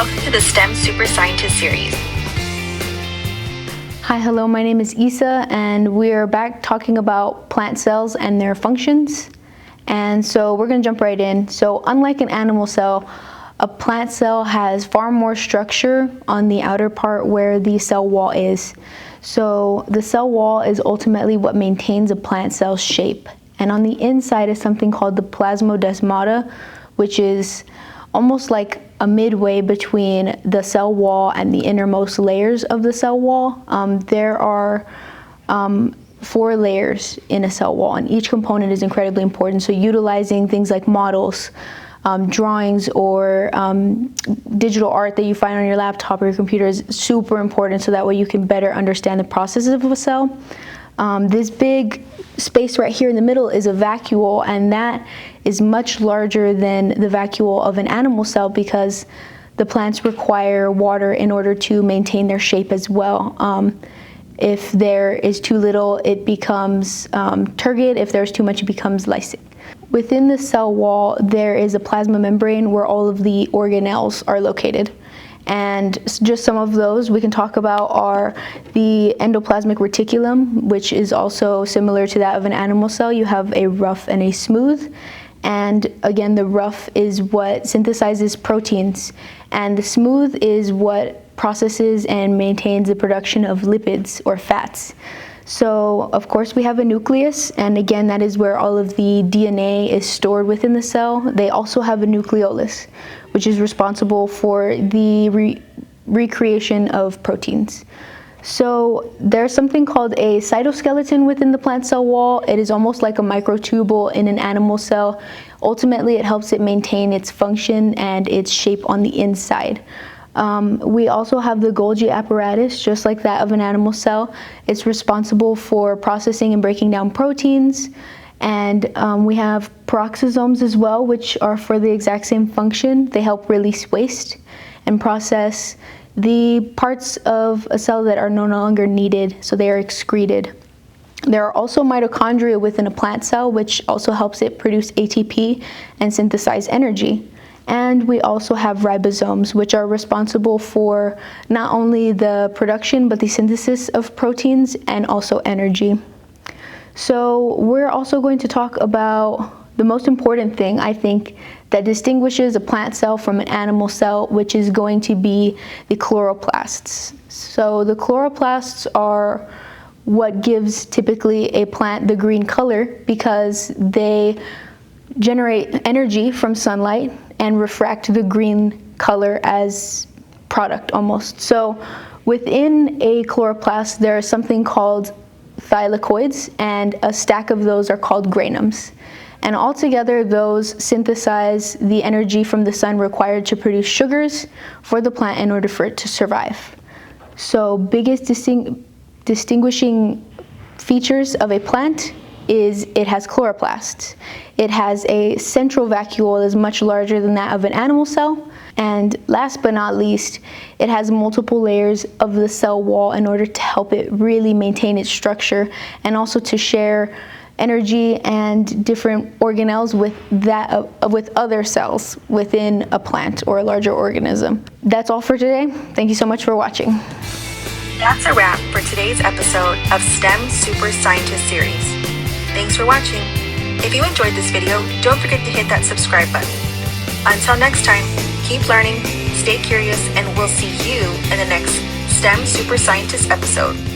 Welcome to the STEM Super Scientist series. Hi, hello, my name is Isa, and we're back talking about plant cells and their functions. And so we're going to jump right in. So unlike an animal cell, a plant cell has far more structure on the outer part where the cell wall is. So the cell wall is ultimately what maintains a plant cell's shape. And on the inside is something called the plasmodesmata, which is almost like a midway between the cell wall and the innermost layers of the cell wall. There are 4 layers in a cell wall, and each component is incredibly important. So utilizing things like models, drawings, or digital art that you find on your laptop or your computer is super important, so that way you can better understand the processes of a cell. This big space right here in the middle is a vacuole, and that is much larger than the vacuole of an animal cell because the plants require water in order to maintain their shape as well. If there is too little, it becomes turgid. If there's too much, it becomes lysine. Within the cell wall, there is a plasma membrane where all of the organelles are located. And just some of those we can talk about are the endoplasmic reticulum, which is also similar to that of an animal cell. You have a rough and a smooth. And again, the rough is what synthesizes proteins, and the smooth is what processes and maintains the production of lipids or fats. So of course we have a nucleus, and again that is where all of the DNA is stored within the cell. They also have a nucleolus, which is responsible for the recreation of proteins. So there's something called a cytoskeleton within the plant cell wall. It is almost like a microtubule in an animal cell. Ultimately, it helps it maintain its function and its shape on the inside. We also have the Golgi apparatus, just like that of an animal cell. It's responsible for processing and breaking down proteins. And we have peroxisomes as well, which are for the exact same function. They help release waste and process the parts of a cell that are no longer needed, so they are excreted. There are also mitochondria within a plant cell, which also helps it produce ATP and synthesize energy. And we also have ribosomes, which are responsible for not only the production, but the synthesis of proteins and also energy. So we're also going to talk about the most important thing, I think, that distinguishes a plant cell from an animal cell, which is going to be the chloroplasts. So the chloroplasts are what gives typically a plant the green color, because they generate energy from sunlight and refract the green color as product almost. So within a chloroplast, there is something called thylakoids, and a stack of those are called granums. And altogether, those synthesize the energy from the sun required to produce sugars for the plant in order for it to survive. So biggest distinguishing features of a plant is it has chloroplasts. It has a central vacuole that is much larger than that of an animal cell. And last but not least, it has multiple layers of the cell wall in order to help it really maintain its structure, and also to share energy and different organelles with other cells within a plant or a larger organism. That's all for today. Thank you so much for watching. That's a wrap for today's episode of STEM Super Scientist series. Thanks for watching. If you enjoyed this video, don't forget to hit that subscribe button. Until next time, keep learning, stay curious, and we'll see you in the next STEM Super Scientist episode.